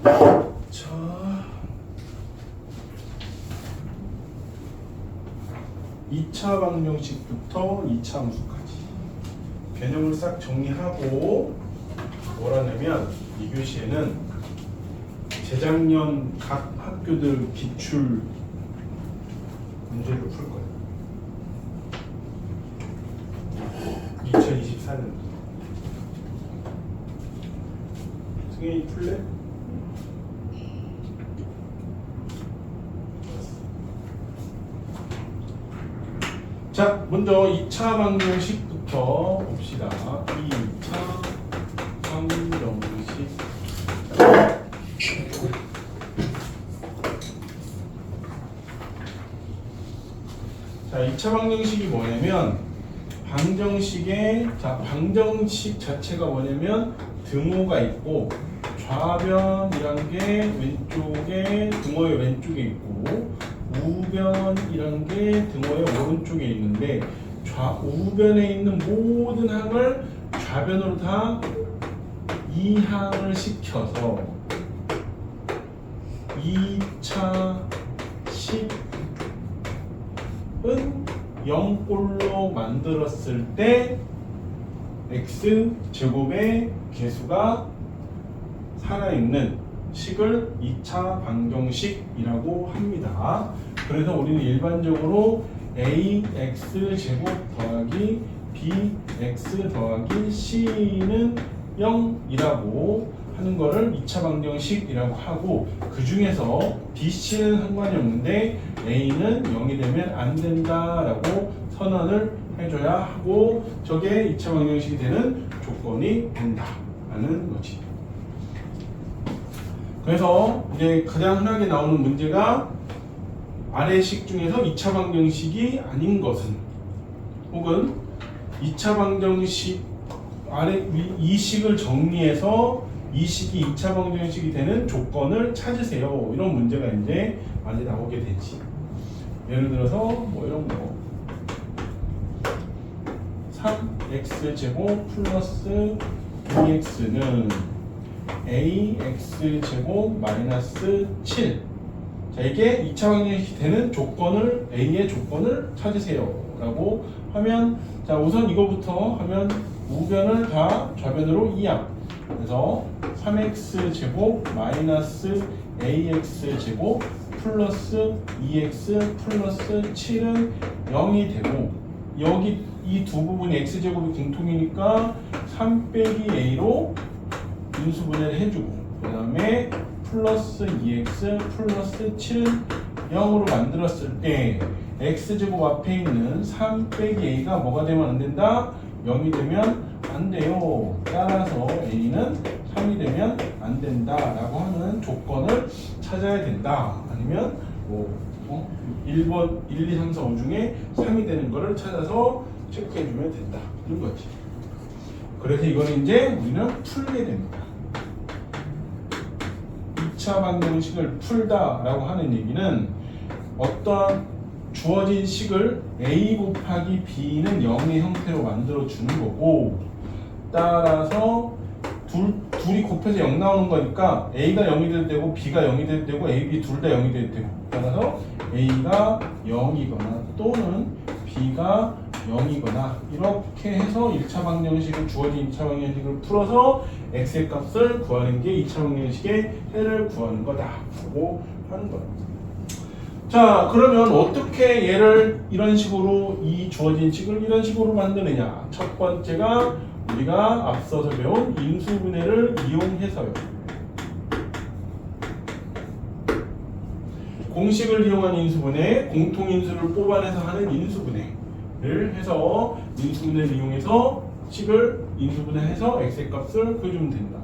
자, 2차 방정식부터 2차 함수까지 개념을 싹 정리하고 뭐라냐면 이 교시에는 재작년 각 학교들 기출 문제를 풀 거예요. 2024년. 승현이 풀래? 자, 먼저 2차 방정식부터 봅시다. 2차 방정식. 자, 2차 방정식이 뭐냐면 방정식 자체가 뭐냐면 등호가 있고 좌변이란 게 왼쪽에 등호의 왼쪽에 있고 우변이란 게 등호의 오른쪽에 있는데 우변에 있는 모든 항을 좌변으로 다 이항을 시켜서 2차 식은 0꼴로 만들었을 때 x제곱의 개수가 살아있는 식을 2차 방정식이라고 합니다. 그래서 우리는 일반적으로 ax제곱 더하기 bx 더하기 c는 0이라고 하는 거를 2차 방정식이라고 하고, 그 중에서 bc는 상관이 없는데 a는 0이 되면 안 된다라고 선언을 해줘야 하고, 저게 2차 방정식이 되는 조건이 된다라는 거지. 그래서 이제 가장 흔하게 나오는 문제가 아래 식 중에서 2차 방정식이 아닌 것은, 혹은 2차 방정식 아래 이 식을 정리해서 이 식이 2차 방정식이 되는 조건을 찾으세요. 이런 문제가 이제 많이 나오게 되지. 예를 들어서 뭐 이런 거 3x제곱 플러스 2x는 ax제곱 마이너스 7. 자, 이게 2차 방정식이 되는 조건을, a의 조건을 찾으세요 라고 하면, 자, 우선 이거부터 하면 우변을 다 좌변으로 이항. 그래서 3x제곱 마이너스 ax제곱 플러스 2x 플러스 7은 0이 되고, 여기 이 두 부분이 x제곱이 공통이니까 3 빼기 a로 인수분해를 해주고, 그 다음에 플러스 2x 플러스 7은 0으로 만들었을 때 x제곱 앞에 있는 3 빼기 a가 뭐가 되면 안 된다? 0이 되면 안 돼요. 따라서 a는 3이 되면 안 된다라고 하는 조건을 찾아야 된다. 아니면 뭐 1번 1, 2, 3, 4, 5 중에 3이 되는 거를 찾아서 체크해주면 된다. 이런 거지. 그래서 이거는 이제 우리는 풀게 됩니다. 2차 방정식을 풀다라고 하는 얘기는 어떤 주어진 식을 a 곱하기 b는 0의 형태로 만들어 주는 거고, 따라서 둘이 곱해서 0 나오는 거니까 a가 0이 돼도 되고 b가 0이 돼도 되고 a, b 둘 다 0이 돼도 되고, 따라서 a가 0이거나 또는 b가 0이거나 이렇게 해서 1차 방정식을 주어진 2차 방정식을 풀어서 x의 값을 구하는 게 2차 방정식의 해를 구하는 거다라고 하는 거예요. 자, 그러면 어떻게 얘를 이런 식으로, 이 주어진 식을 이런 식으로 만드느냐? 첫 번째가 우리가 앞서서 배운 인수분해를 이용해서요. 공식을 이용한 인수분해, 공통인수를 뽑아내서 하는 인수분해를 해서, 인수분해를 이용해서 식을 인수분해해서 x의 값을 구해주면 된다.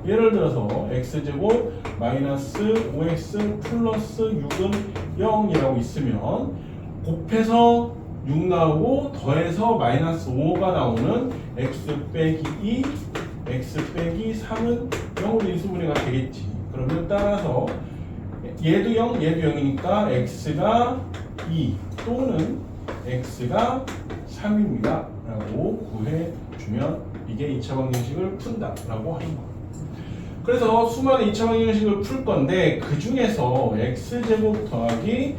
예를 들어서 x제곱 마이너스 5x 플러스 6은 0이라고 있으면 곱해서 6 나오고 더해서 마이너스 5가 나오는 x 빼기 2, x 빼기 3은 0으로 인수분해가 되겠지. 그러면 따라서 얘도 0, 얘도 0이니까 x가 2 또는 x가 3입니다 라고 구해주면 이게 2차 방정식을 푼다 라고 하는 거예요. 그래서 수많은 2차 방정식을 풀 건데 그 중에서 x제곱 더하기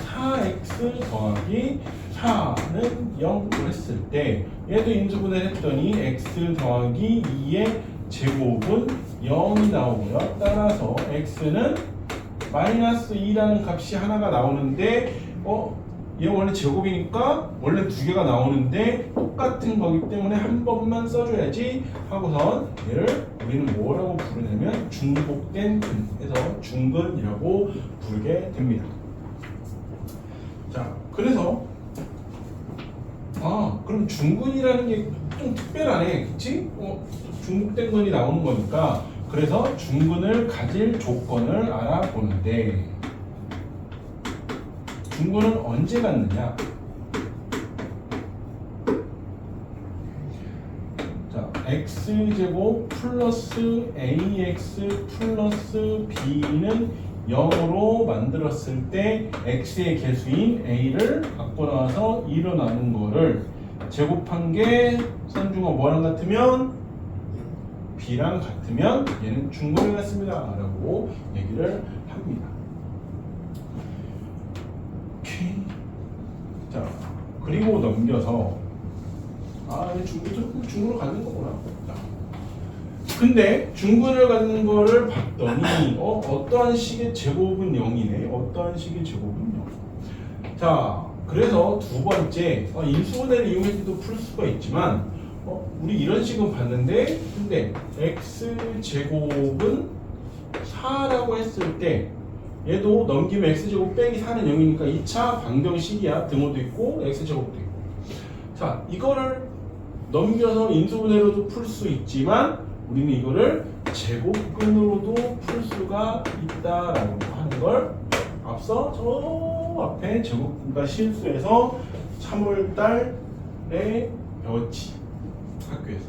4x 더하기 4는 0을 했을 때 얘도 인수분해 했더니 x 더하기 2의 제곱은 0이 나오고요. 따라서 x는 마이너스 2라는 값이 하나가 나오는데 얘 원래 제곱이니까 원래 두 개가 나오는데 똑같은 거기 때문에 한 번만 써줘야지 하고선 얘를 우리는 뭐라고 부르냐면 중복된 근에서 중근이라고 부르게 됩니다. 자, 그래서 그럼 중근이라는 게 좀 특별하네, 그치? 중복된 근이 나오는 거니까 그래서 중근을 가질 조건을 알아보는데 중근은 언제 갖느냐? 자, x제곱 플러스 ax 플러스 b는 0으로 만들었을 때 x의 개수인 a를 갖고 나와서 2로 나눈 거를 제곱한 게 선중어 뭐랑 같으면 b랑 같으면 얘는 중근을 갖습니다 라고 얘기를 합니다. 오케이. 자, 그리고 넘겨서 얘 중근을 갖는 거구나. 자, 근데 중근을 갖는 거를 봤더니 어떠한 식의 제곱은 0이네. 어떠한 식의 제곱은 0. 자, 그래서 두 번째 인수분해를 이용해서도 풀 수가 있지만 우리 이런 식은 봤는데 근데 x제곱은 4라고 했을 때 얘도 넘기면 x제곱 빼기 4는 0이니까 2차 방정식이야. 등호도 있고 x제곱도 있고. 자, 이거를 넘겨서 인수분해로도 풀 수 있지만 우리는 이거를 제곱근으로도 풀 수가 있다라고 하는 걸 앞서 저 앞에 제곱근과 실수에서 3월달에 배웠지. 학교에서.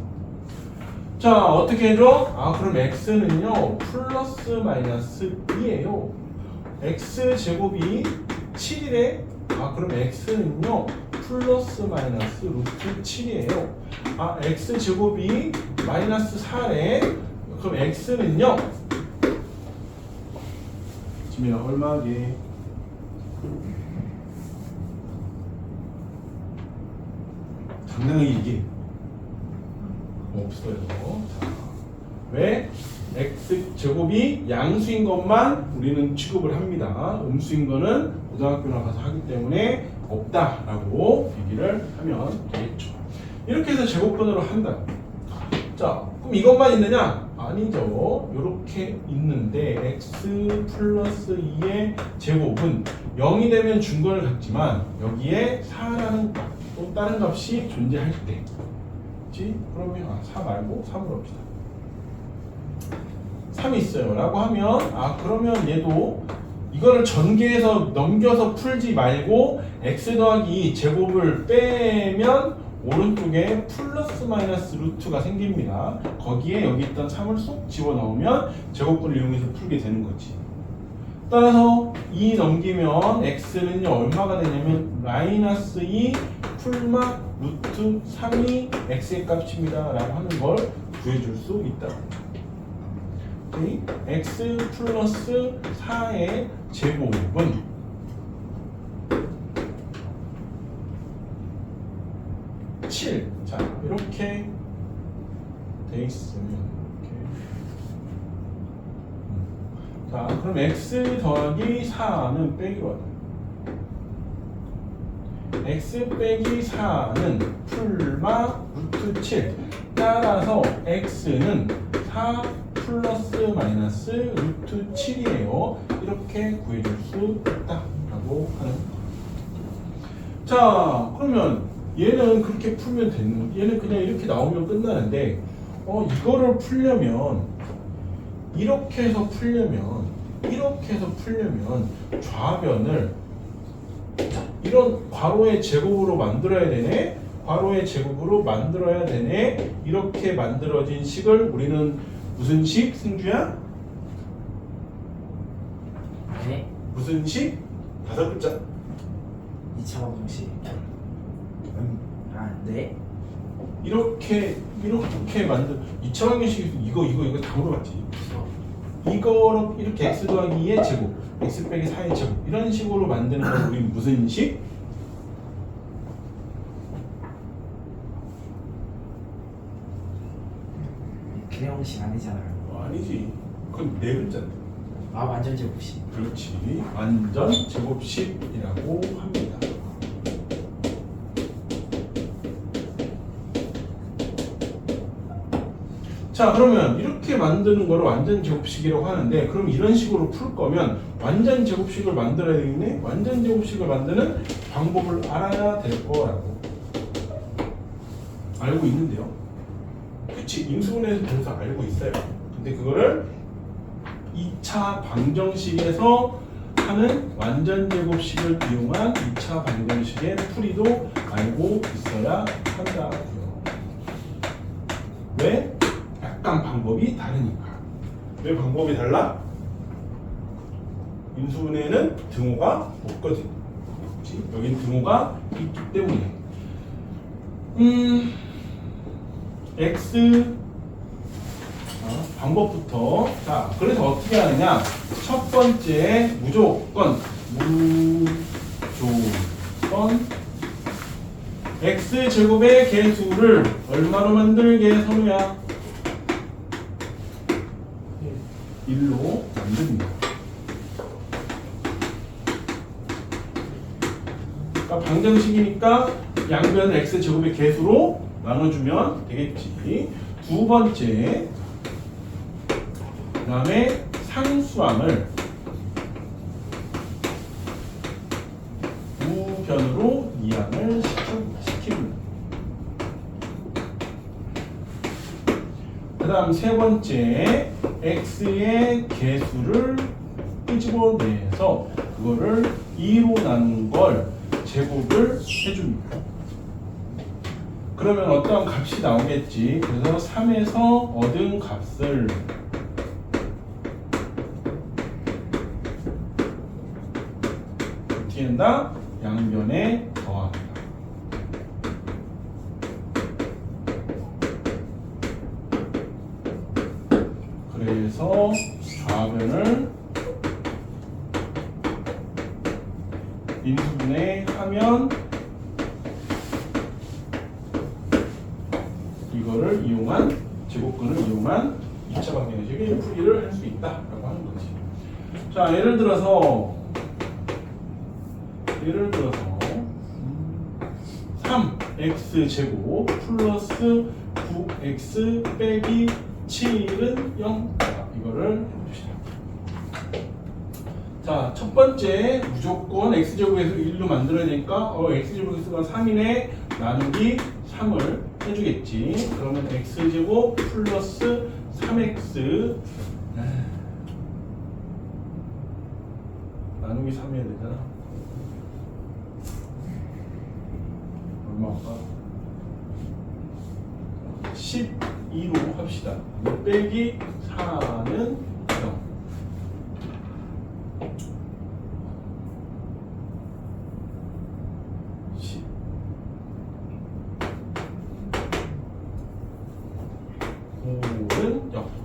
자, 어떻게 해줘? 그럼 x는요 플러스 마이너스 2예요. x제곱이 7이래. 그럼 x는요 플러스 마이너스 루트 7이에요. x제곱이 마이너스 4래. 그럼 x는요 지민아 얼마게? 당당하게 얘기해. 없어요. 자, 왜? x제곱이 양수인 것만 우리는 취급을 합니다. 음수인 거는 고등학교나 가서 하기 때문에 없다라고 얘기를 하면 되겠죠. 이렇게 해서 제곱근으로 한다. 자, 그럼 이것만 있느냐? 아니죠. 이렇게 있는데 x 플러스 2의 제곱은 0이 되면 중근을 갖지만 여기에 4라는 값, 또 다른 값이 존재할 때 그치? 그러면 4 말고 3으로 합시다. 3이 있어요 라고 하면 그러면 얘도 이거를 전개해서 넘겨서 풀지 말고 x 더하기 제곱을 빼면 오른쪽에 플러스 마이너스 루트가 생깁니다. 거기에 여기 있던 3을 쏙 집어넣으면 제곱근을 이용해서 풀게 되는 거지. 따라서 2 넘기면 x는요 얼마가 되냐면 마이너스 2 풀마 루트 3이 x의 값입니다 라고 하는 걸 구해줄 수 있다. x 플러스 4의 제곱은 7. 자, 이렇게 돼 있으면 이렇게. 자, 그럼 x 더하기 4는 빼기로 하자. x 빼기 4는 풀마 루트 7. 따라서 x는 4 플러스 마이너스 루트 7이에요. 이렇게 구해줄 수 있다라고 하는 거. 자, 그러면 얘는 그렇게 풀면 되는, 얘는 그냥 이렇게 나오면 끝나는데, 이거를 풀려면, 이렇게 해서 풀려면 좌변을 이런 괄호의 제곱으로 만들어야 되네? 괄호의 제곱으로 만들어야 되네? 이렇게 만들어진 식을 우리는 무슨 식, 승주야? 네. 무슨 식? 5글자. 2차 방정식. 네. 이렇게 만든 2차 방정식에서 이거 다 물어봤지. 이거로 이렇게 x 더하기 2의 제곱, x 빼기 4의 제곱 이런 식으로 만드는 건 우리 무슨 식? 그래형식 아니잖아요. 아니지. 그건 네 글자인데. 아 완전 제곱식. 그렇지. 완전 제곱식이라고 합니다. 자, 그러면 이렇게 만드는 거를 완전 제곱식이라고 하는데, 그럼 이런 식으로 풀 거면 완전 제곱식을 만들어야 되겠네? 완전 제곱식을 만드는 방법을 알아야 될 거라고 알고 있는데요. 그치? 인수분해에서 대해서 알고 있어요. 근데 그거를 2차 방정식에서 하는 완전 제곱식을 이용한 2차 방정식의 풀이도 알고 있어야 한다고요. 왜? 약간 방법이 다르니까. 왜 방법이 달라? 인수분해는 등호가 없거든. 그치? 여긴 등호가 있기 때문에. X 방법부터. 자, 그래서 어떻게 하느냐? 첫 번째 무조건 x 제곱의 개수를 얼마로 만들게 선우야? 1로 만듭니다. 그러니까 방정식이니까 양변을 x 제곱의 개수로 나눠주면 되겠지. 두 번째, 그 다음에 상수항을 우변으로 이항을 시킵니다. 그 다음 세 번째, x의 개수를 끄집어내서 그거를 2로 나눈 걸 제곱을 해줍니다. 그러면 어떠한 값이 나오겠지. 그래서 3에서 얻은 값을 어떻게 한다? 양변에 더한다. 그래서 좌변을 인수분해하면 이거를 이용한 제곱근을 이용한 2차 방정식의 풀이를 할 수 있다라고 하는 거지. 자, 예를 들어서 3x 제곱 플러스 9x 빼기 7은 0. 이거를 해봅시다. 자, 첫 번째 무조건 x제곱에서 1로 만들어야 되니까 x제곱에서 3이네 나누기 3을 해주겠지. 그러면 x제곱 플러스 3x 나누기 3 해야 되잖아. 얼마 할까? 12로 합시다. 빼기 4는 0.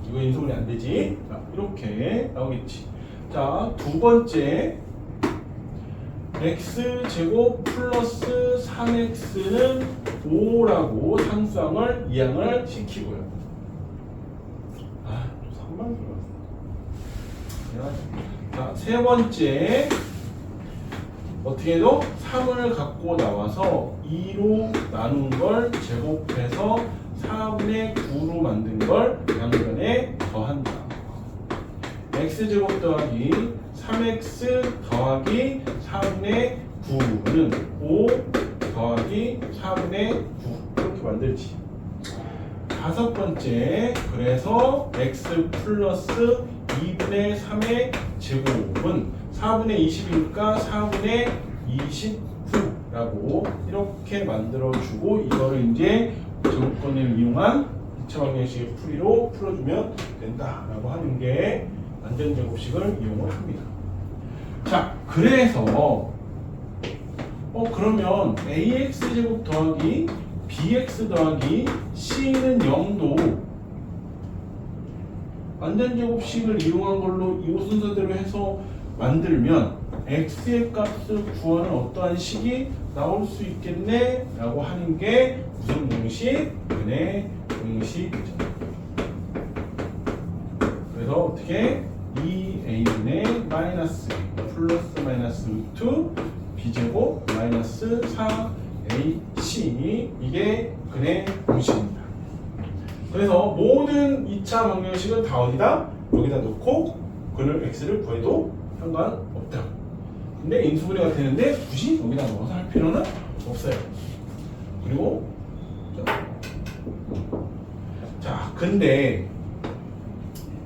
이거 인수분해 안 되지? 자, 이렇게 나오겠지. 자, 두 번째 x 제곱 플러스 3x는 5라고 상수항을 이항을 시키고요. 또 3만 들어갔어. 자, 세 번째 어떻게 해도 3을 갖고 나와서 2로 나눈 걸 제곱해서 4분의 9로 만든 걸 양변에 더한다. x제곱 더하기 3x 더하기 4분의 9는 5 더하기 4분의 9 이렇게 만들지. 다섯 번째, 그래서 x 플러스 2분의 3의 제곱은 4분의 20이니까 4분의 29라고 이렇게 만들어주고 이거를 이제 제곱권을 이용한 2차 방정식의 풀이로 풀어주면 된다라고 하는 게 완전 제곱식을 이용을 합니다. 자, 그래서 그러면 ax 제곱 더하기 bx 더하기 c는 0도 완전제곱식을 이용한 걸로 이 순서대로 해서 만들면 x의 값을 구하는 어떠한 식이 나올 수 있겠네 라고 하는 게 무슨 공식? 근의 공식이죠. 그래서 어떻게 2a분의 마이너스 플러스 마이너스 루트 b제곱 마이너스 4ac 이게 근의 공식입니다. 그래서 모든 2차 방정식은 다 어디다? 여기다 놓고 근을 x를 구해도 상관없다. 근데 인수분해가 되는데 굳이 여기다 넣어서 할 필요는 없어요. 그리고 자 근데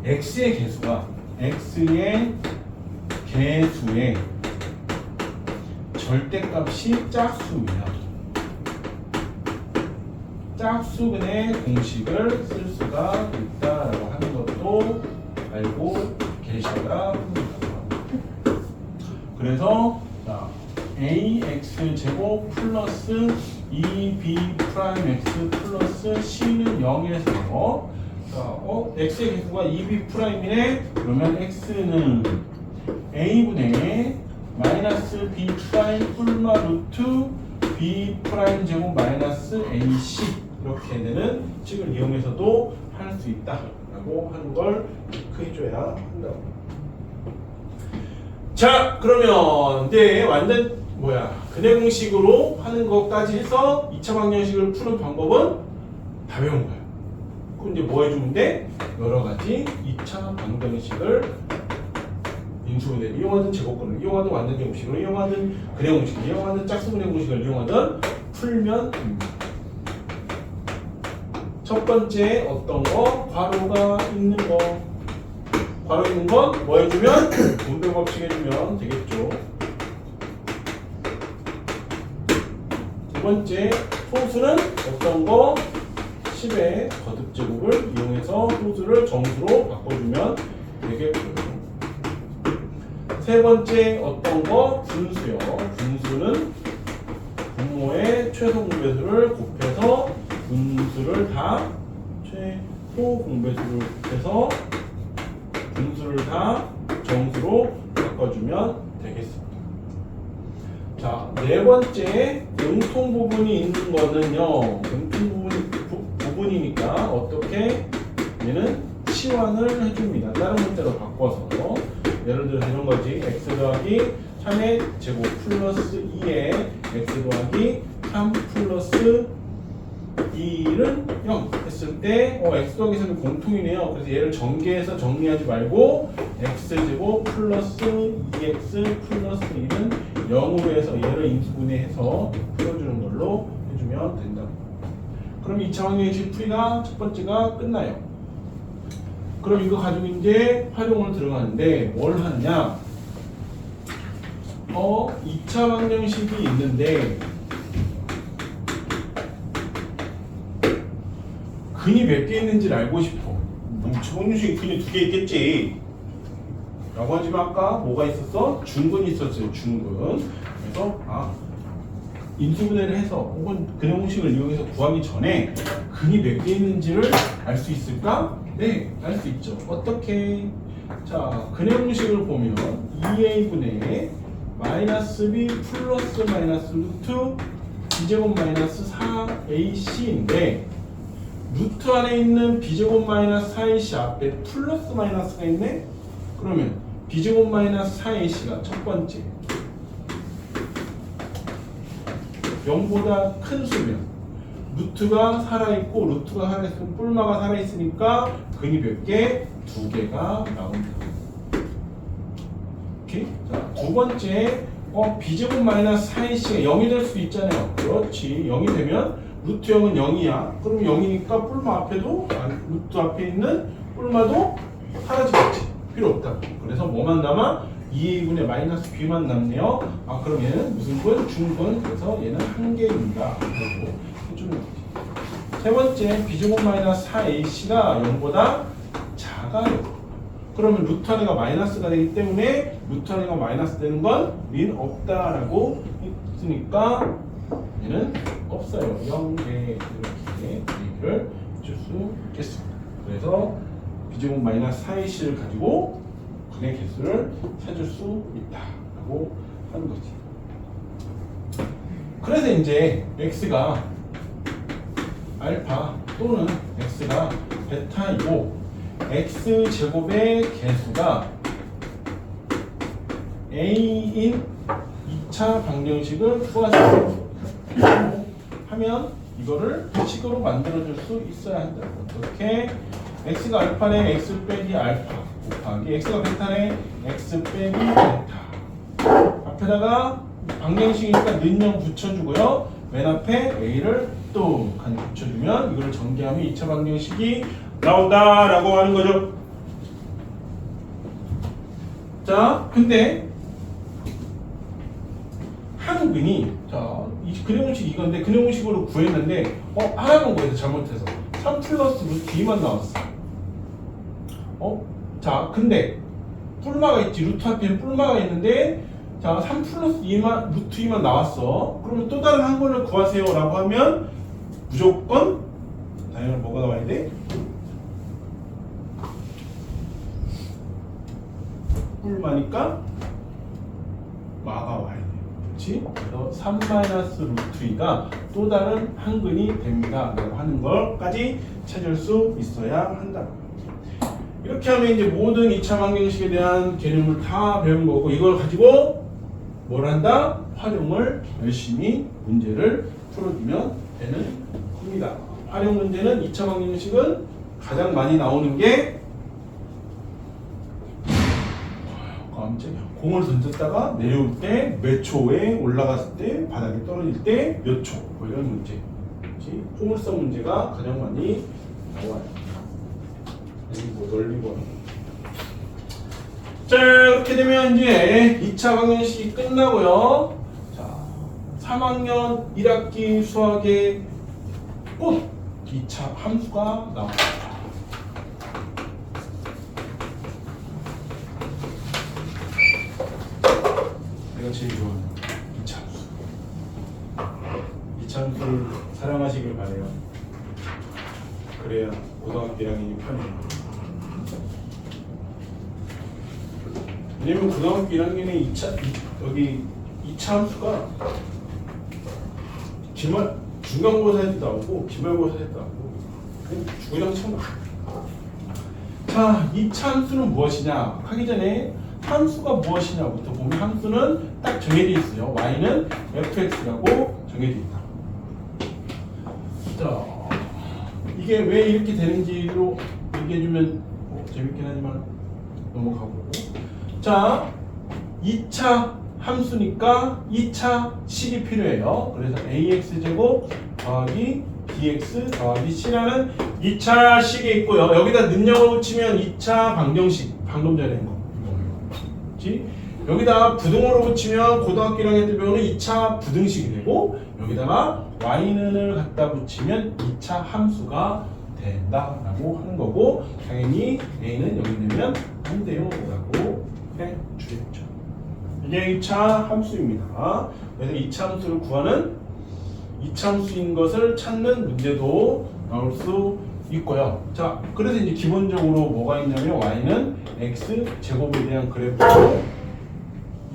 x의 개수의 절대값이 짝수입니다. 짝수근의 공식을 쓸 수가 있다라고 하는 것도 알고 계셔야 합니다. 그래서 자, ax 제곱 플러스 2b 프라임 x 플러스 c는 0에서 x의 개수가 2b 프라임이네. 그러면 x는 a분의 마이너스 b 프라임 뿔마 루트 b 프라임 제곱 마이너스 ac 이렇게 되는 식을 이용해서도 할 수 있다라고 하는 걸 체크해줘야 한다고. 자 그러면 이제 완전 근의 공식으로 하는 것까지 해서 2차 방정식을 푸는 방법은 다 배운 거예요. 그럼 이제 뭐 해주면 돼? 여러 가지 2차 방정식을 인수분해를 이용하든 제곱근을 이용하든 완전제곱식을 이용하든 근의 공식을 이용하든 짝수근의 공식을 이용하든 풀면 됩니다. 첫 번째 어떤 거? 괄호가 있는 거. 괄호 있는 건 뭐 해주면? 분배 법칙 해주면 되겠죠. 두 번째 소수는 어떤 거? 10의 거듭제곱을 이용해서 소수를 정수로 바꿔주면 되겠고요. 세 번째 어떤 거? 분수요. 분수는 분모의 최소 공배수를 곱해서 분수를 다 최소 공배수를 곱해서 분수를 다 정수로 바꿔주면 되겠습니다. 자, 네 번째 응통 부분이 있는 거는요. 응통 부분이니까 어떻게 얘는 치환을 해줍니다. 다른 문자로 바꿔서 예를 들어서 이런 거지. x 더하기 3의 제곱 플러스 2의 x 더하기 3 플러스 2는 0 했을 때 x 더하기 3이 공통이네요. 그래서 얘를 전개해서 정리하지 말고 x제곱 플러스 2x 플러스 2는 0으로 해서 얘를 인수분해해서 풀어주는 걸로 해주면 된다. 그럼 2차 방정식 풀이가 첫 번째가 끝나요. 그럼 이거 가지고 이제 활용을 들어가는데 뭘 하느냐? 2차 방정식이 있는데 근이 몇 개 있는지를 알고 싶어. 방정식이 근이 2개 있겠지. 라고 하지만 아까 뭐가 있었어? 중근이 있었어요. 중근. 그래서 인수분해를 해서 혹은 근의 공식을 이용해서 구하기 전에 근이 몇 개 있는지를 알 수 있을까? 네, 알 수 있죠. 어떻게? 자, 근의 공식을 보면 2a분의 마이너스 b 플러스 마이너스 루트 b제곱 마이너스 4ac인데 루트 안에 있는 b제곱 마이너스 4ac 앞에 플러스 마이너스가 있네? 그러면 b제곱 마이너스 4ac가 첫 번째 0보다 큰 수면 루트가 살아있고 루트가 살아있으면 뿔마가 살아있으니까 근이 몇 개? 2개가 나옵니다. 오케이? 자, 두 번째 b제곱 마이너스 4ac가 0이 될 수 있잖아요. 그렇지. 0이 되면 루트 0은 0이야. 그럼 0이니까 뿔마 앞에도 루트 앞에 있는 뿔마도 사라지겠지. 필요 없다. 그래서 뭐만 남아? 2a분의 마이너스 b만 남네요. 그럼 얘는 무슨 분? 중분. 그래서 얘는 한 개입니다. 그리고 해주는 거지. 세 번째 b제곱 마이너스 4ac가 0보다 작아요. 그러면 루트 안에가 마이너스가 되기 때문에 루트 안에가 마이너스 되는 건 린 없다라고 했으니까 얘는 없어요. 0개 이렇게 얘기를 줄 수 있겠습니다. 그래서 b제곱 마이너스 4ac를 가지고 근의 개수를 찾을 수 있다라고 하는 거지. 그래서 이제 x가 알파 또는 x가 베타이고 x제곱의 개수가 a인 2차 방정식을 구하세요 하면 이거를 식으로 만들어줄 수 있어야 한다. 어떻게? x가 알파네 x 빼기 알파 곱하기 x가 베타네 x 빼기 베타 앞에다가 방정식이니까 는영 붙여주고요. 맨 앞에 a를 또 붙여주면 이걸 전개하면 2차 방정식이 나온다라고 하는 거죠. 자, 근데 한근이 이 그래공식 이건데 그래공식으로 구했는데 하나만 구해서 잘못해서 3 플러스 루트 2만 나왔어. 자, 근데 뿔마가 있지. 루트 앞에 뿔마가 있는데 자, 3 플러스 2만 루트 2만 나왔어. 그러면 또 다른 한 근을 구하세요 라고 하면 무조건 당연히 뭐가 나와야 돼? 뿔마니까 마가 와야 돼. 그렇지? 그래서 3 마이너스 루트 2가 또 다른 한근이 됩니다 라고 하는 걸까지 찾을 수 있어야 한다. 이렇게 하면 이제 모든 2차 방정식에 대한 개념을 다 배운 거고 이걸 가지고 뭘 한다? 활용을 열심히 문제를 풀어주면 되는 겁니다. 활용 문제는 2차 방정식은 가장 많이 나오는 게 깜짝이야. 공을 던졌다가 내려올 때 몇 초에 올라갔을 때 바닥에 떨어질 때 몇 초 뭐 이런 문제. 그렇지? 포물선 문제가 가장 많이 나와요. 뭐 넓리고 자, 이렇게 되면 이제 2차 방정식이 끝나고요. 자, 3학년 1학기 수학의 꽃 2차 함수가 나옵니다. 내가 제일 좋아하는 2차 함수. 2차 함수를 사랑하시길 바래요. 그래야 고등학교 1학년이 편해요. 왜냐면 고등학교 1학년에 2차 함수가 중간고사 때도 나오고 기말고사 때도 나오고 그냥 주구장창 나와요. 자, 2차 함수는 무엇이냐 하기 전에 함수가 무엇이냐부터 보면 함수는 딱 정해져 있어요. y는 fx라고 정해져 있다. 자, 이게 왜 이렇게 되는지로 얘기해주면 재밌긴 하지만 넘어가고. 자, 2차 함수니까 2차 식이 필요해요. 그래서 ax제곱 더하기 bx 더하기 c라는 2차 식이 있고요. 여기다 능력을 붙이면 2차 방정식, 방금 전에 한 거. 그렇지? 여기다 부등호로 붙이면 고등학교 1학년 때 배우는 2차 부등식이 되고 여기다가 y는을 갖다 붙이면 2차 함수가 된다라고 하는 거고 당연히 a는 여기 내면 안 돼요 라고 해주겠죠. 이게 2차 함수입니다. 그래서 2차 함수를 구하는 2차 함수인 것을 찾는 문제도 나올 수 있고요. 자, 그래서 이제 기본적으로 뭐가 있냐면 y는 x 제곱에 대한 그래프고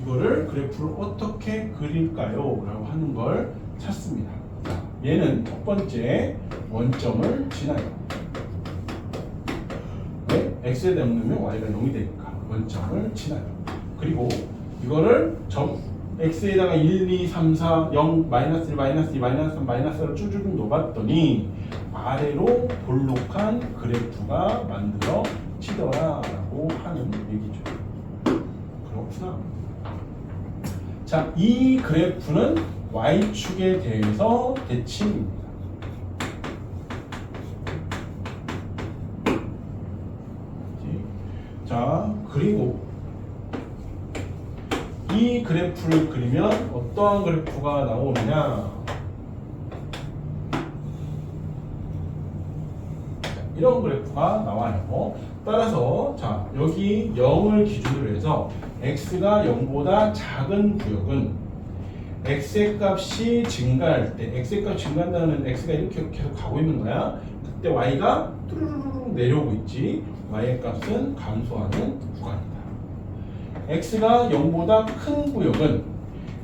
이거를 그래프를 어떻게 그릴까요? 라고 하는 걸 찾습니다. 자, 얘는 첫 번째 원점을 지나요. 왜? x에 대한 넣으면 y가 0이 되니까 원점을 지나요. 그리고 이거를 x에다가 1, 2, 3, 4, 0, 마이너스 1, 마이너스 2, 마이너스 3, 마이너스를 쭉쭉 놓았더니 아래로 볼록한 그래프가 만들어지더라라고 하는 얘기죠. 그렇구나. 자, 이 그래프는 y축에 대해서 대칭입니다. 자, 그리고 이 그래프를 그리면 어떠한 그래프가 나오느냐? 이런 그래프가 나와요. 따라서 자, 여기 0을 기준으로 해서 x가 0보다 작은 구역은 x의 값이 증가할 때 x의 값이 증가한다는 x가 이렇게 계속 가고 있는 거야. 그때 y가 뚜루루루 내려오고 있지. y의 값은 감소하는 구간이다. x가 0보다 큰 구역은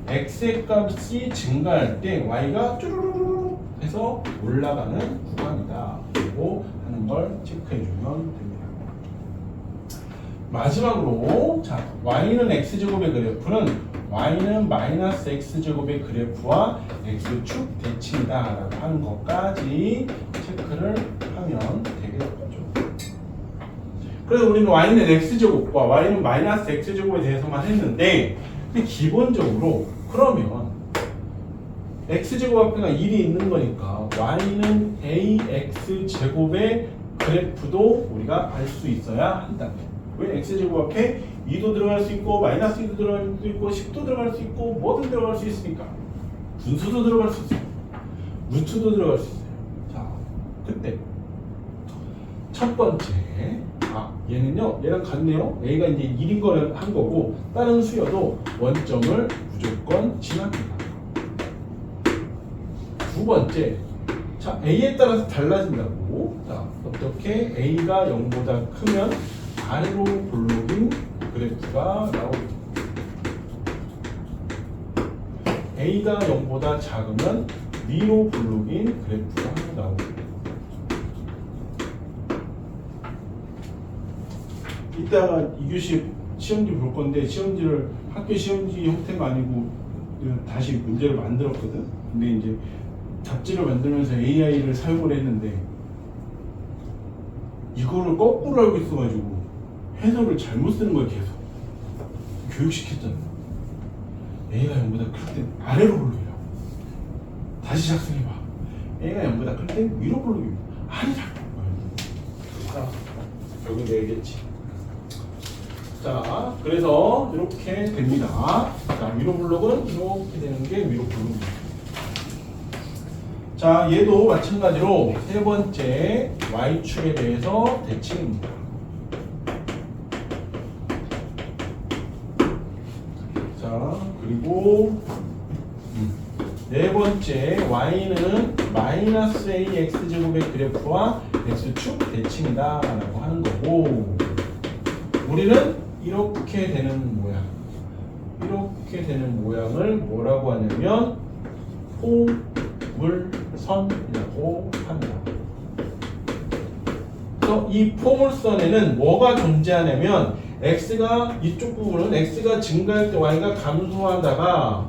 x의 값이 증가할 때 y가 쭈루루루 해서 올라가는 구간이다 라고 하는 걸 체크해주면 됩니다. 마지막으로 자 y는 x제곱의 그래프는 y는 마이너스 x제곱의 그래프와 x축 대칭이다 라고 하는 것까지 체크를 하면 되겠죠. 그래서 우리는 y는 x제곱과 y는 마이너스 x제곱에 대해서만 했는데 근데 기본적으로 그러면 x제곱 앞에가 1이 있는 거니까 y는 ax제곱의 그래프도 우리가 알 수 있어야 한다. 왜? x제곱 앞에 2도 들어갈 수 있고 마이너스 2도 들어갈 수 있고 10도 들어갈 수 있고 뭐든 들어갈 수 있으니까 분수도 들어갈 수 있어요. 루트도 들어갈 수 있어요. 자, 그때 첫 번째 얘는요 얘랑 같네요. a가 이제 1인 거를 한 거고 다른 수여도 원점을 무조건 지납니다. 두 번째 자 a에 따라서 달라진다고. 자 어떻게 a가 0보다 크면 아래로 볼록인 그래프가 나오겠죠. a가 0보다 작으면 위로 볼록인 그래프가 나오겠죠. 이따가 2교시 시험지 볼 건데 시험지를 학교 시험지 형태가 아니고 다시 문제를 만들었거든. 근데 이제 잡지를 만들면서 AI를 사용을 했는데 이거를 거꾸로 알고 있어가지고 해설을 잘못 쓰는 거야. 계속 교육시켰잖아. A가 0보다 클 땐 아래로 볼록이라고. 다시 작성해봐. A가 0보다 클 땐 위로 볼록이고 아니라고. 자, 결국 내겠지. 자, 그래서 이렇게 됩니다. 자, 위로 블록은 이렇게 되는 게 위로 블록입니다. 자, 얘도 마찬가지로 세 번째 y축에 대해서 대칭입니다. 자, 그리고 네 번째 y는 마이너스 ax제곱의 그래프와 x축 대칭이다 라고 하는 거고, 우리는 이렇게 되는 모양, 이렇게 되는 모양을 뭐라고 하냐면 포물선이라고 합니다. 그래서 이 포물선에는 뭐가 존재하냐면 x가 이쪽 부분은 x가 증가할 때 y가 감소하다가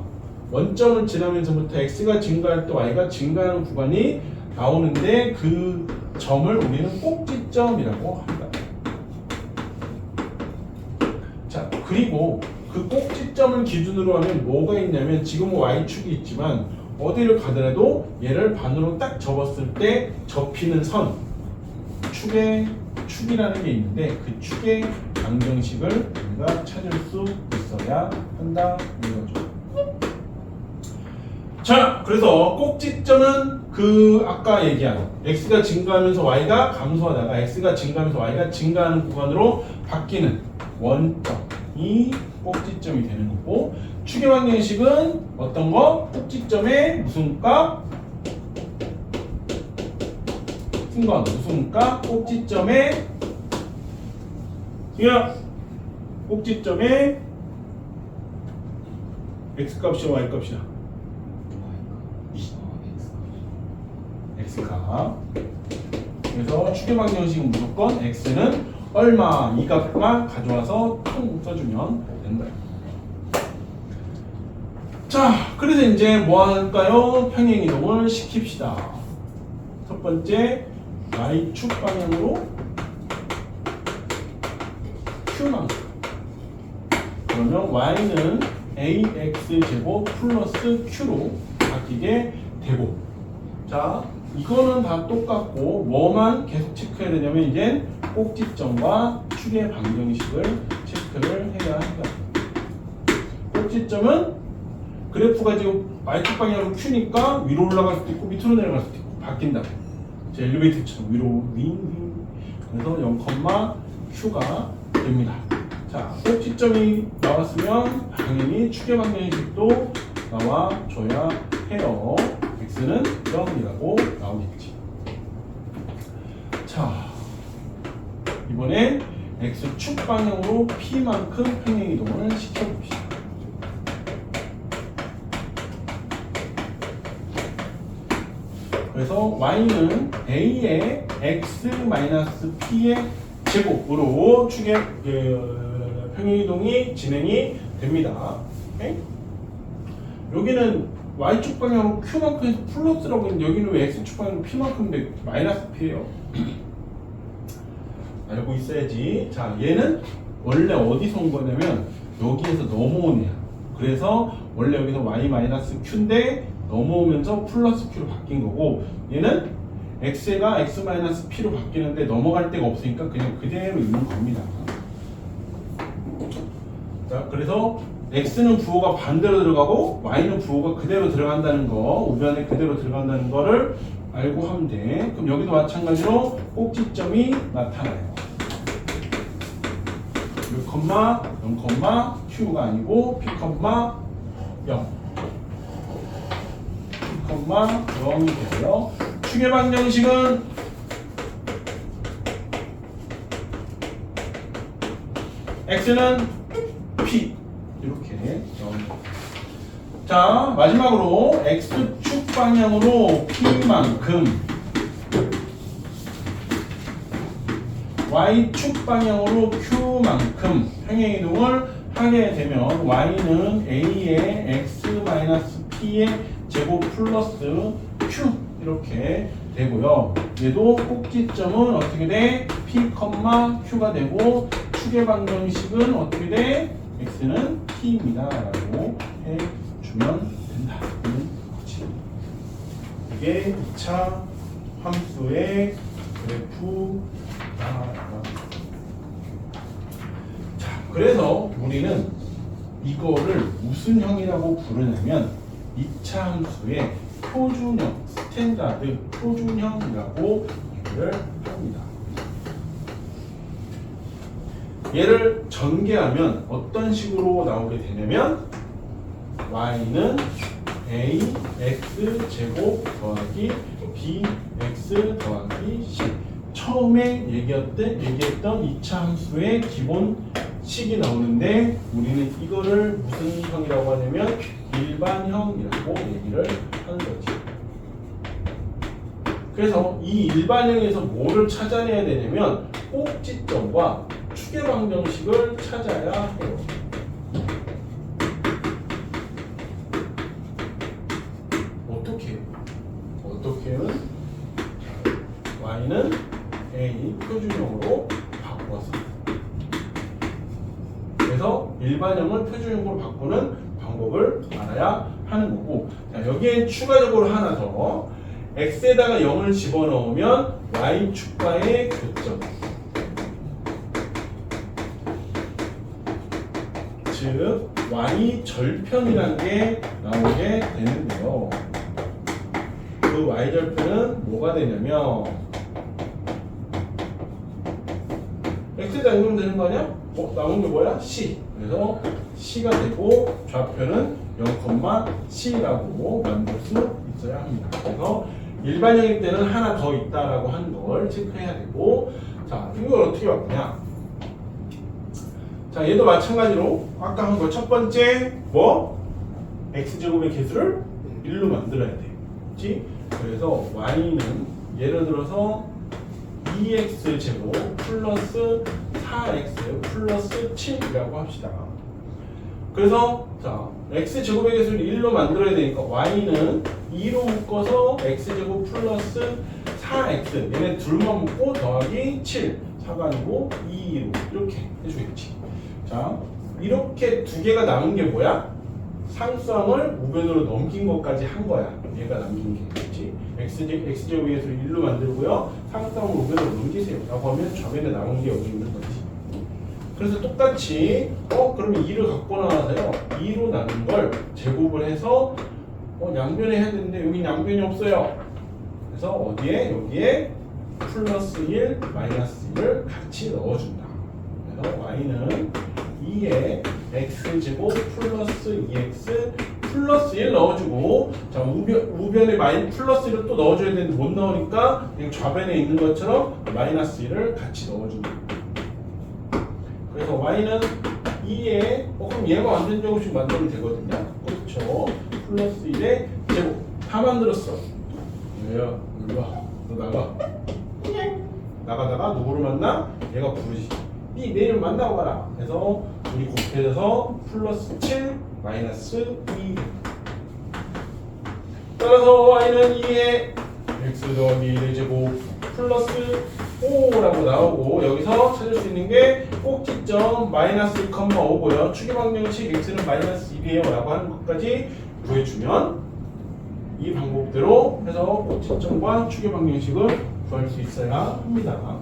원점을 지나면서부터 x가 증가할 때 y가 증가하는 구간이 나오는데 그 점을 우리는 꼭지점이라고 합니다. 자, 그리고 그 꼭지점을 기준으로 하면 뭐가 있냐면 지금은 y축이 있지만 어디를 가더라도 얘를 반으로 딱 접었을 때 접히는 선, 축이라는 게 있는데 그 축의 방정식을 우리가 찾을 수 있어야 한다 이거죠. 자, 그래서 꼭지점은 그 아까 얘기한 x가 증가하면서 y가 감소하다가 x가 증가하면서 y가 증가하는 구간으로 바뀌는 원점이 꼭지점이 되는 거고, 축의 방정식은 어떤 거? 꼭지점의 무슨 값? 승관 무슨 값? 꼭지점의 꼭지점의 x값이야 y값이야? x값. 그래서 축의 방정식은 무조건 x는 얼마 이 값만 가져와서 통 써주면 된다. 자, 그래서 이제 뭐 할까요? 평행 이동을 시킵시다. 첫 번째 y축 방향으로 q만큼. 그러면 y는 ax제곱 플러스 q로 바뀌게 되고, 자, 이거는 다 똑같고 뭐만 계속 체크해야 되냐면 이제 꼭지점과 축의 방정식을 체크를 해야 한다. 꼭지점은 그래프가 지금 y축 방향으로 q니까 위로 올라갈 수도 있고 밑으로 내려갈 수도 있고 바뀐다. 제 엘리베이터처럼 위로 윙. 그래서 0,q가 됩니다. 자, 꼭지점이 나왔으면 당연히 축의 방정식도 나와줘야 해요. x는 0이라고 나오겠지. 자, 이번엔 x축 방향으로 p만큼 평행이동을 시켜봅시다. 그래서 y는 a의 x-p의 제곱으로 축의 평행이동이 진행이 됩니다. 오케이? 여기는 y축 방향으로 q만큼 해서 플러스라고 했는데 여기는 왜 x축 방향으로 p만큼인데 마이너스 p예요? 알고 있어야지. 자, 얘는 원래 어디서 온 거냐면 여기에서 넘어온 애야. 그래서 원래 여기서 y-q인데 넘어오면서 플러스 q로 바뀐 거고, 얘는 x가 x-p로 바뀌는데 넘어갈 데가 없으니까 그냥 그대로 있는 겁니다. 자, 그래서 x는 부호가 반대로 들어가고 y는 부호가 그대로 들어간다는 거, 우변에 그대로 들어간다는 거를 알고 하면 돼. 그럼 여기도 마찬가지로 꼭지점이 나타나요. 6, 0, q가 아니고 p, 0. p, 0이 되고요. 축의 방정식은 x는 p 이렇게 나옵니다. 자, 마지막으로 x축 방향으로 p만큼 y축 방향으로 q만큼 평행이동을 하게 되면 y는 a의 x-p의 제곱 플러스 q 이렇게 되고요. 얘도 꼭지점은 어떻게 돼? p, q가 되고 축의 방정식은 어떻게 돼? x는 p입니다 라고 해주면 된다는 거지. 이게 2차 함수의 그래프다. 자, 그래서 우리는 이거를 무슨 형이라고 부르냐면 2차 함수의 표준형, 스탠다드 표준형이라고 얘기를 합니다. 얘를 전개하면 어떤 식으로 나오게 되냐면 y는 a x 제곱 더하기 b x 더하기 c, 처음에 얘기했던 2차 함수의 기본식이 나오는데 우리는 이거를 무슨 형이라고 하냐면 일반형이라고 얘기를 하는 거지. 그래서 이 일반형에서 뭐를 찾아내야 되냐면 꼭지점과 축의 방정식을 찾아야 해요. 어떻게는 y는 a 표준형으로 바꿔서, 그래서 일반형을 표준형으로 바꾸는 방법을 알아야 하는 거고, 자, 여기에 추가적으로 하나 더, x에다가 0을 집어넣으면 y축과의 교점, 즉 y 절편이라는 게 나오게 되는데요. 그 y 절편은 뭐가 되냐면 x에다 넣으면 되는 거 아니야? 나온 게 뭐야? c. 그래서 c가 되고 좌표는 0,c라고 만들 수 있어야 합니다. 그래서 일반형일 때는 하나 더 있다라고 하는 걸 체크해야 되고, 자, 이걸 어떻게 바꾸냐? 자, 얘도 마찬가지로 아까 한 거 첫 번째 뭐 x제곱의 개수를 1로 만들어야 돼. 그렇지? 그래서 y는 예를 들어서 2x제곱 플러스 4x 플러스 7이라고 합시다. 그래서 자, x제곱의 개수를 1로 만들어야 되니까 y는 2로 묶어서 x제곱 플러스 4x, 얘네 둘만 묶고 더하기 7, 4가 아니고 2로 이렇게 해주겠지. 자, 이렇게 두 개가 남은 게 뭐야? 상수함을 우변으로 넘긴 것까지 한 거야. 얘가 남긴 게. 그렇지? x제곱의 개수를 1로 만들고요. 상수함을 우변으로 넘기세요 라고 하면 좌변에 남은 게 여기 있는 거지. 그래서 똑같이 그러면 2를 갖고 나와서요, 2로 나눈 걸 제곱을 해서 양변에 해야 되는데 여기 양변이 없어요. 그래서 어디에? 여기에 플러스 1, 마이너스 1을 같이 넣어준다. 그래서 y는 2의 x제곱 플러스 2x 플러스 1 넣어주고, 자, 우변에 플러스 1을 또 넣어줘야 되는데 못 넣으니까 그냥 좌변에 있는 것처럼 마이너스 1을 같이 넣어주는 거예요. 그래서 y는 2에 그럼 얘가 완전 제곱식 만들면 되거든요. 그렇죠. 플러스 1의 제곱 다 만들었어. 얘야 일로 와. 너 나가. 나가다가 누구를 만나? 얘가 부르지. 네 내일 만나고 가라. 그래서 둘이 곱해져서 플러스 7 마이너스 2. 따라서 y는 2에 x 더하기 1의 제곱 플러스 5라고 나오고, 여기서 찾을 수 있는 게 꼭지점 마이너스 1,5고요. 추계방정식 x는 마이너스 1이에요 라고 하는 것까지 구해주면 이 방법대로 해서 꼭지점과 추계방정식을 구할 수 있어야 합니다.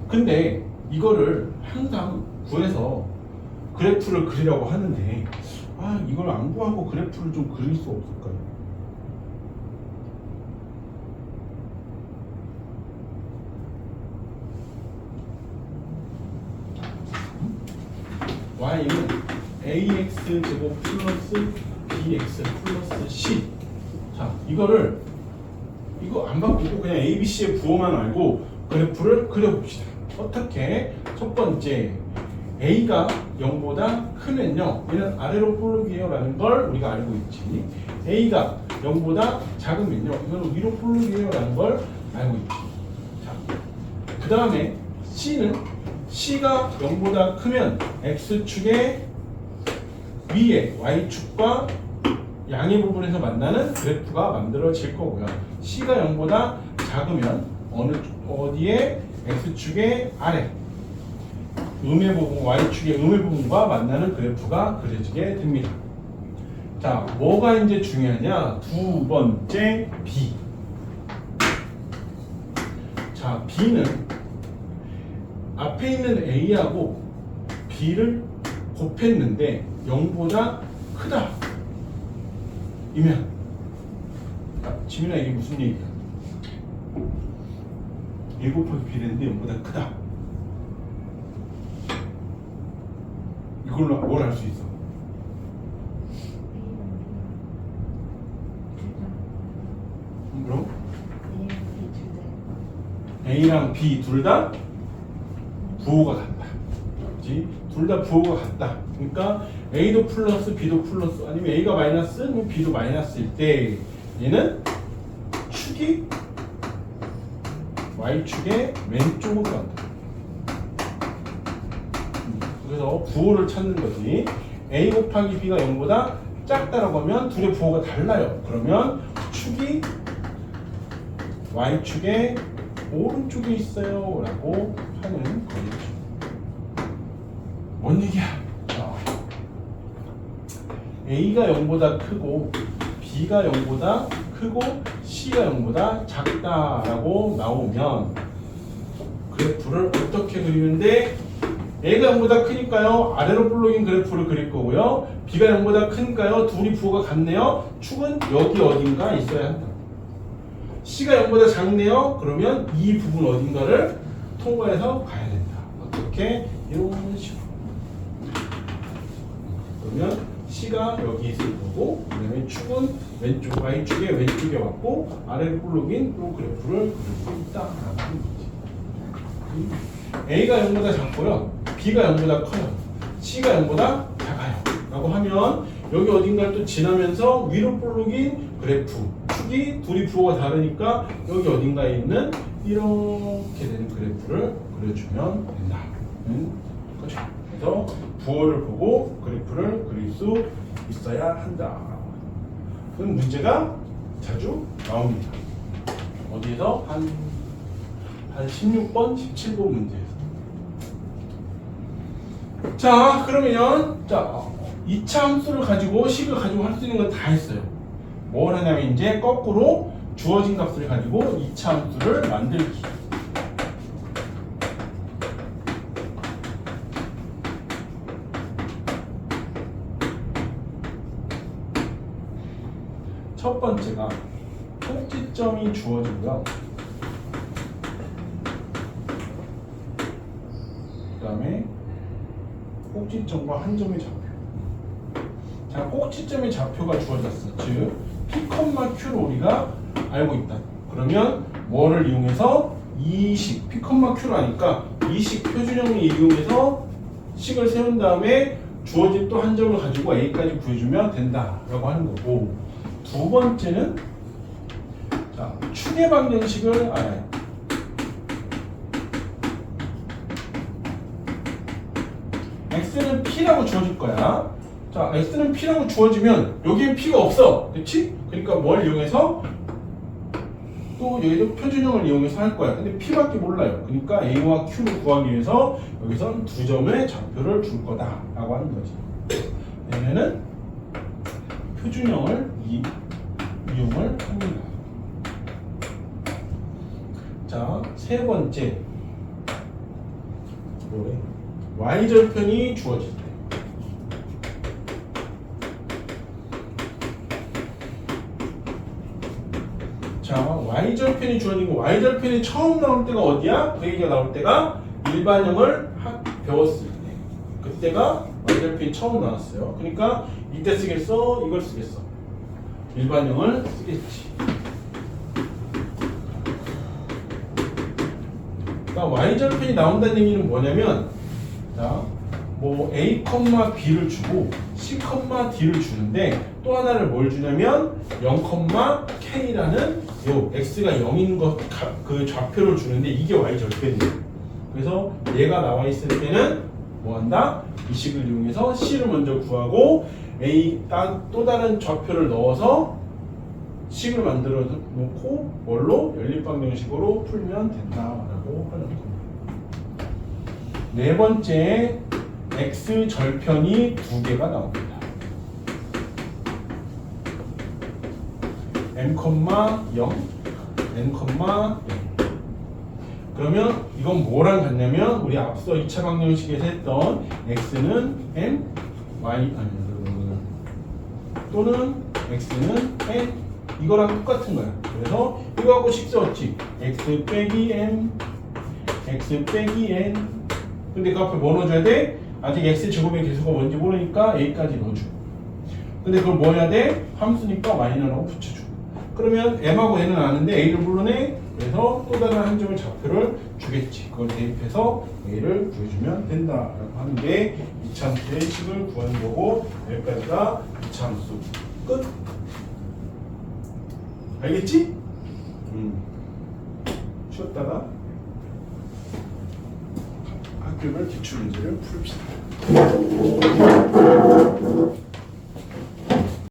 근데 이거를 항상 구해서 그래프를 그리라고 하는데, 이걸 안 구하고 그래프를 좀 그릴 수 없을까요? y는 ax 제곱 플러스 bx 플러스 c. 자, 이거 안 바꾸고 그냥 a, b, c의 부호만 알고 그래프를 그려봅시다. 어떻게? 첫 번째, a가 0보다 크면요, 얘는 아래로 볼록이에요 라는 걸 우리가 알고 있지. a가 0보다 작으면요, 이거는 위로 볼록이에요 라는 걸 알고 있지. 자, 그 다음에 c가 0보다 크면 x축의 위에 y축과 양의 부분에서 만나는 그래프가 만들어질 거고요. c가 0보다 작으면 어디에 x축의 아래 음의 부분, y축의 음의 부분과 만나는 그래프가 그려지게 됩니다. 자, 뭐가 이제 중요하냐? 두 번째 b. 자, b는 앞에 있는 a하고 b를 곱했는데 0보다 크다 이면, 지민아 이게 무슨 얘기야? 1 곱하기 b랬는데 0보다 크다. 이걸로 뭘 알 수 있어? 그럼? A랑 B 둘 다 부호가 같다. 그렇지? 둘 다 부호가 같다. 그러니까 A도 플러스 B도 플러스, 아니면 A가 마이너스 아니면 B도 마이너스일 때 얘는 축이 Y축의 왼쪽으로 간다. 그래서 부호를 찾는 거지. A 곱하기 B가 0보다 작다라고 하면 둘의 부호가 달라요. 그러면 축이 Y축의 오른쪽에 있어요 라고 하는 거겠죠. 뭔 얘기야? A가 0보다 크고 B가 0보다 크고 C가 0보다 작다라고 나오면 그래프를 어떻게 그리는데, A가 0보다 크니까요 아래로 볼록인 그래프를 그릴 거고요, B가 0보다 크니까요 둘이 부호가 같네요. 축은 여기 어딘가 있어야 한다. C가 0보다 작네요. 그러면 이 부분 어딘가를 통과해서 가야 된다. 어떻게? 이런 식으로. 그러면 C가 여기 있을 거고, 그 다음에 축은 왼쪽, Y축의 왼쪽에 왔고, 아래로 볼록인 이 그래프를 그릴 수 있다라고 하는 거지. A가 0보다 작고요, B가 0보다 커요, C가 0보다 작아요 라고 하면 여기 어딘가를 또 지나면서 위로 볼록인 그래프, 축이 둘이 부호가 다르니까 여기 어딘가에 있는 이렇게 되는 그래프를 그려주면 된다는 거죠. 그래서 부호를 보고 그래프를 그릴 수 있어야 한다. 그런 문제가 자주 나옵니다. 어디에서? 한 16번, 17번 문제에서. 자, 그러면 이차 함수를 가지고 식을 가지고 할 수 있는 건 다 했어요. 뭘 하냐면 이제 거꾸로 주어진 값을 가지고 2차 함수를 만들기. 첫 번째가 꼭지점이 주어지고요. 그 다음에 꼭지점과 한 점이 잡혀요. 자, 꼭지점의 좌표가 주어졌어. 즉 P, Q를 우리가 알고 있다. 그러면 뭐를 이용해서 이식 P, Q를 아니까 이식 표준형을 이용해서 식을 세운 다음에 주어진 또 한 점을 가지고 A까지 구해주면 된다라고 하는 거고, 두 번째는 자, 추계 방정식을 알아야 돼. X는 P라고 주어질 거야. 자, X는 P라고 주어지면 여기엔 P가 없어. 그렇지? 그러니까 뭘 이용해서 또 여기도 표준형을 이용해서 할 거야. 근데 P밖에 몰라요. 그러니까 A와 Q를 구하기 위해서 여기선 두 점의 좌표를 줄 거다라고 하는 거지. 얘네는 표준형을 이용을 합니다. 자, 세 번째 뭐래? Y절편이 주어질 때. 자, Y절편이 주어진 거, Y절편이 처음 나올 때가 어디야? 그 얘기가 나올 때가 일반형을 배웠을 때. 그때가 Y절편이 처음 나왔어요. 그러니까 이때 쓰겠어? 이걸 쓰겠어? 일반형을 쓰겠지. 그러니까 Y절편이 나온다는 얘기는 뭐냐면, 자, 뭐 A, B를 주고 C, D를 주는데 또 하나를 뭘 주냐면 0,K라는 요 X가 0인 것 그 좌표를 주는데 이게 Y절편이에요. 그래서 얘가 나와 있을 때는 뭐 한다? 이 식을 이용해서 C를 먼저 구하고 A 또 다른 좌표를 넣어서 식을 만들어 놓고 뭘로? 연립방정식으로 풀면 된다라고 하는 겁니다. 네 번째, X 절편이 두 개가 나옵니다. M,0, N,0. 그러면 이건 뭐랑 같냐면 우리 앞서 2차 방정식에서 했던 X는 M, Y 또는 X는 N 이거랑 똑같은 거야. 그래서 이거하고 식 세웠지. X 빼기 M, X 빼기 N. 근데 그 앞에 뭐 넣어줘야 돼? 아직 X 제곱의 개수가 뭔지 모르니까 A까지 넣어주고. 근데 그걸 뭐 해야 돼? 함수니까 Y는 하고 붙여주고. 그러면 M하고 N은 아는데 A를 모르네? 그래서 또 다른 한 점의 좌표를 주겠지. 그걸 대입해서 A를 구해주면 된다라고 하는 게 이차함수의 식을 구하는 거고, 여기까지가 이차함수 끝. 알겠지? 쉬었다가 학교별 기출문제를 풀읍시다.